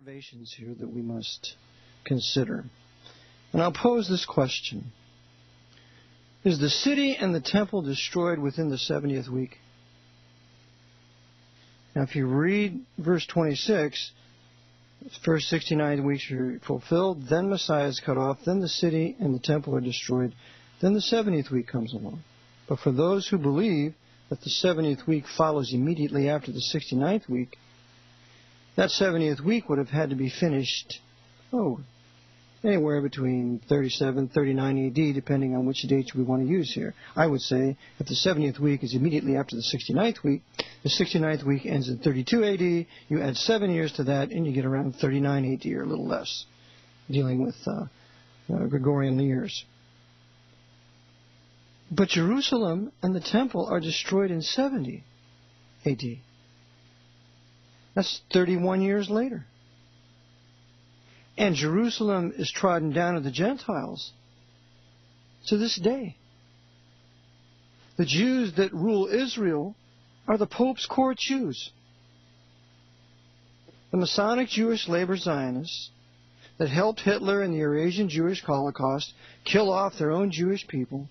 observations here that we must consider. And I'll pose this question. Is the city and the temple destroyed within the 70th week? Now, if you read verse 26, first 69 weeks are fulfilled, then Messiah is cut off, then the city and the temple are destroyed, then the 70th week comes along. But for those who believe that the 70th week follows immediately after the 69th week, that 70th week would have had to be finished, anywhere between 37, 39 AD, depending on which dates we want to use here. I would say if the 70th week is immediately after the 69th week, the 69th week ends in 32 AD, you add 7 years to that, and you get around 39 AD or a little less, dealing with Gregorian years. But Jerusalem and the temple are destroyed in 70 AD. That's 31 years later. And Jerusalem is trodden down of the Gentiles to this day. The Jews that rule Israel are the Pope's court Jews. The Masonic Jewish labor Zionists that helped Hitler and the Eurasian Jewish Holocaust kill off their own Jewish people.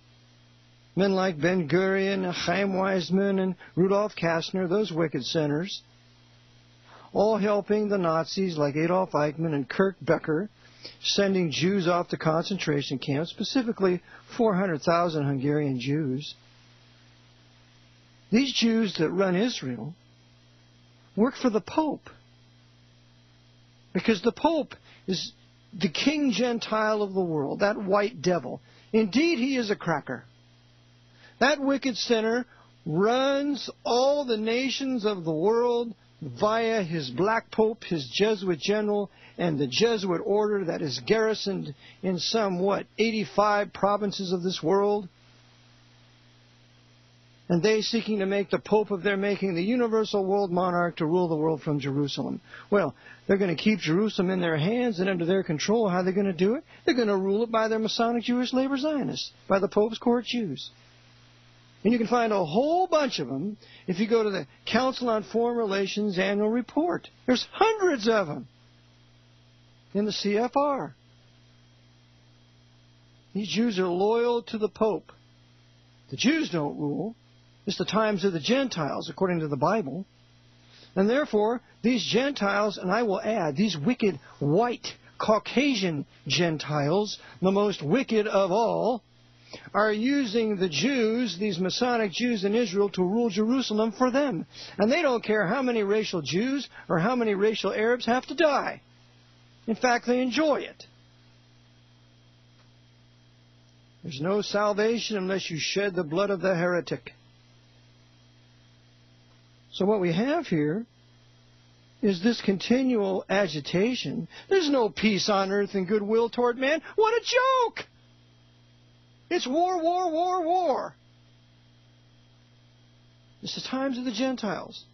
Men like Ben-Gurion, Chaim Weizmann, and Rudolf Kastner, those wicked sinners, all helping the Nazis like Adolf Eichmann and Kurt Becker, sending Jews off to concentration camps, specifically 400,000 Hungarian Jews. These Jews that run Israel work for the Pope, because the Pope is the king Gentile of the world, that white devil. Indeed, he is a cracker. That wicked sinner runs all the nations of the world via his black pope, his Jesuit general, and the Jesuit order that is garrisoned in some, 85 provinces of this world. And they seeking to make the pope of their making the universal world monarch to rule the world from Jerusalem. Well, they're going to keep Jerusalem in their hands and under their control. How are they going to do it? They're going to rule it by their Masonic Jewish labor Zionists, by the Pope's court Jews. And you can find a whole bunch of them if you go to the Council on Foreign Relations annual report. There's hundreds of them in the CFR. These Jews are loyal to the Pope. The Jews don't rule. It's the times of the Gentiles, according to the Bible. And therefore, these Gentiles, and I will add, these wicked, white, Caucasian Gentiles, the most wicked of all, are using the Jews, these Masonic Jews in Israel, to rule Jerusalem for them. And they don't care how many racial Jews or how many racial Arabs have to die. In fact, they enjoy it. There's no salvation unless you shed the blood of the heretic. So what we have here is this continual agitation. There's no peace on earth and goodwill toward man. What a joke! It's war, war, war, war. It's the times of the Gentiles.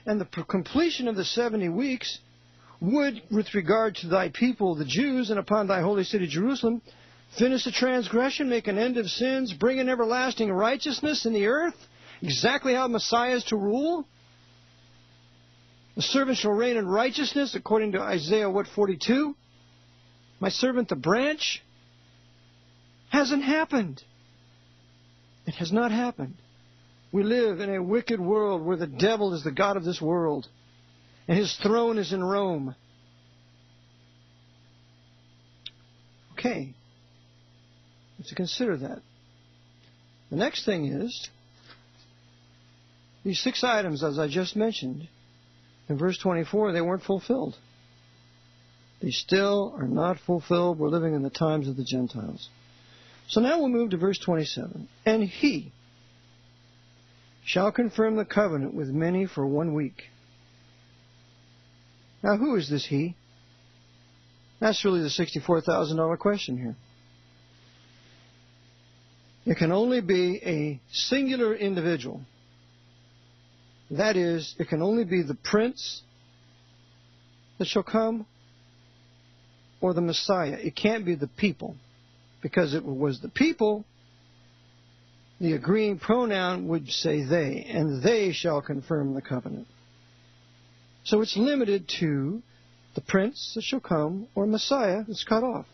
And the completion of the 70 weeks would, with regard to thy people, the Jews, and upon thy holy city Jerusalem, finish the transgression, make an end of sins, bring an everlasting righteousness in the earth, exactly how Messiah is to rule. The servant shall reign in righteousness, according to Isaiah, 42? My servant the branch. Hasn't happened. It has not happened. We live in a wicked world where the devil is the god of this world, and his throne is in Rome. Okay. Let's consider that. The next thing is, these 6 items, as I just mentioned, in verse 24, they weren't fulfilled. They still are not fulfilled. We're living in the times of the Gentiles. So now we'll move to verse 27. And he shall confirm the covenant with many for 1 week. Now, who is this he? That's really the $64,000 question here. It can only be a singular individual. That is, it can only be the prince that shall come or the Messiah. It can't be the people. Because if it was the people, the agreeing pronoun would say they, and they shall confirm the covenant. So it's limited to the prince that shall come, or Messiah that's cut off.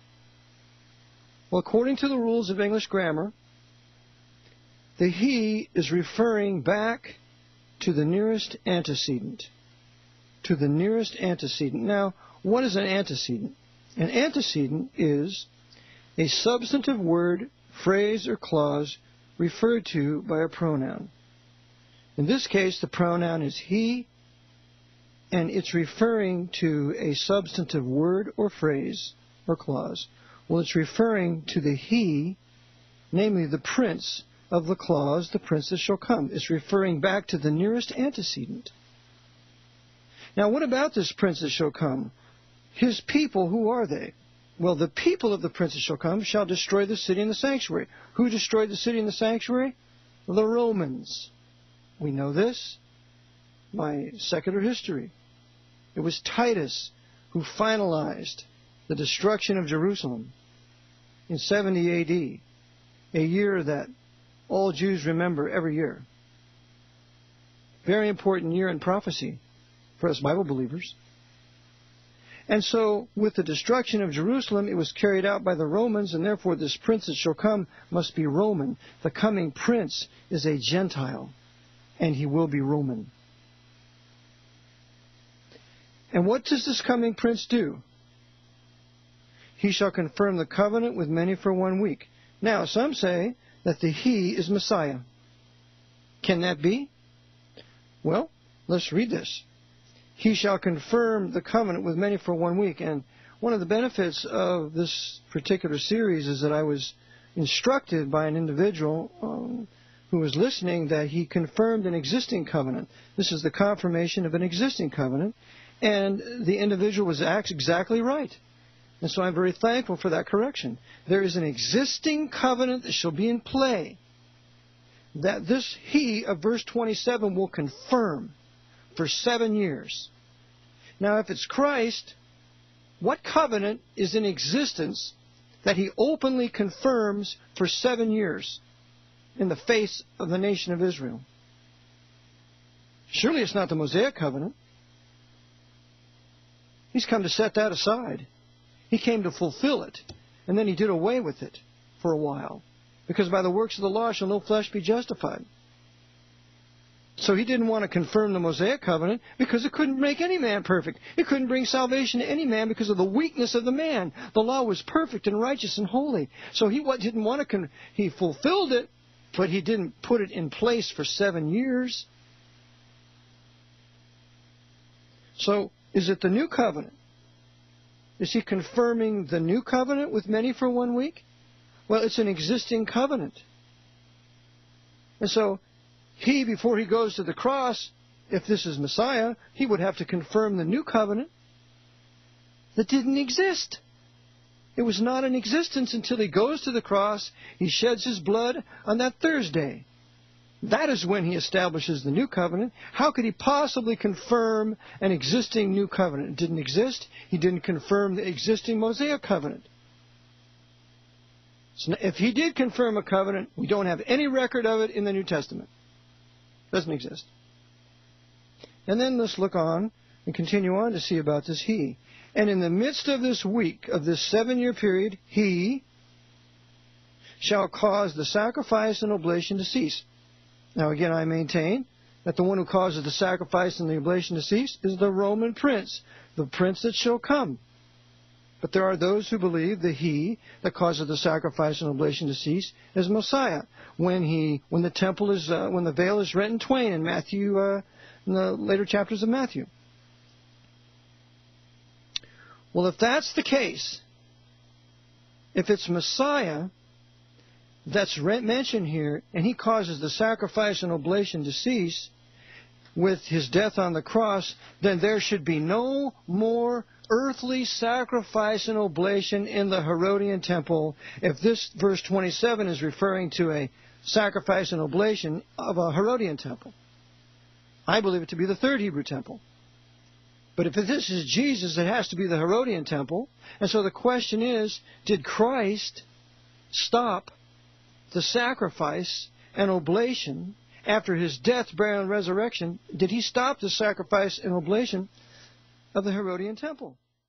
Well, according to the rules of English grammar, the he is referring back to the nearest antecedent. To the nearest antecedent. Now, what is an antecedent? An antecedent is a substantive word, phrase, or clause referred to by a pronoun. In this case, the pronoun is he, and it's referring to a substantive word or phrase or clause. Well, it's referring to the he, namely the prince of the clause, the prince that shall come. It's referring back to the nearest antecedent. Now, what about this prince that shall come? His people, who are they? Well, the people of the prince that shall come shall destroy the city and the sanctuary. Who destroyed the city and the sanctuary? The Romans. We know this by secular history. It was Titus who finalized the destruction of Jerusalem in 70 A.D., a year that all Jews remember every year. Very important year in prophecy for us Bible believers. And so, with the destruction of Jerusalem, it was carried out by the Romans, and therefore this prince that shall come must be Roman. The coming prince is a Gentile, and he will be Roman. And what does this coming prince do? He shall confirm the covenant with many for 1 week. Now, some say that the he is Messiah. Can that be? Well, let's read this. He shall confirm the covenant with many for 1 week. And one of the benefits of this particular series is that I was instructed by an individual who was listening that he confirmed an existing covenant. This is the confirmation of an existing covenant. And the individual was exactly right. And so I'm very thankful for that correction. There is an existing covenant that shall be in play that this he of verse 27 will confirm for 7 years. Now, if it's Christ, what covenant is in existence that he openly confirms for 7 years in the face of the nation of Israel? Surely it's not the Mosaic covenant. He's come to set that aside. He came to fulfill it, and then he did away with it for a while. Because by the works of the law shall no flesh be justified. So he didn't want to confirm the Mosaic covenant because it couldn't make any man perfect. It couldn't bring salvation to any man because of the weakness of the man. The law was perfect and righteous and holy. So he didn't want to, he fulfilled it, but he didn't put it in place for 7 years. So, is it the new covenant? Is he confirming the new covenant with many for 1 week? Well, it's an existing covenant. And so, he, before he goes to the cross, if this is Messiah, he would have to confirm the new covenant that didn't exist. It was not in existence until he goes to the cross, he sheds his blood on that Thursday. That is when he establishes the new covenant. How could he possibly confirm an existing new covenant? It didn't exist. He didn't confirm the existing Mosaic covenant. So if he did confirm a covenant, we don't have any record of it in the New Testament. It doesn't exist. And then let's look on and continue on to see about this he. And in the midst of this week, of this 7-year period, he shall cause the sacrifice and oblation to cease. Now again, I maintain that the one who causes the sacrifice and the oblation to cease is the Roman prince, the prince that shall come. But there are those who believe that he that causes the sacrifice and oblation to cease is Messiah. When the veil is rent in twain in Matthew, in the later chapters of Matthew. Well, if that's the case, if it's Messiah that's mentioned here, and he causes the sacrifice and oblation to cease with his death on the cross, then there should be no more earthly sacrifice and oblation in the Herodian temple if this verse 27 is referring to a sacrifice and oblation of a Herodian temple. I believe it to be the third Hebrew temple. But if this is Jesus, it has to be the Herodian temple. And so the question is, did Christ stop the sacrifice and oblation after his death, burial, and resurrection? Did he stop the sacrifice and oblation of the Herodian temple?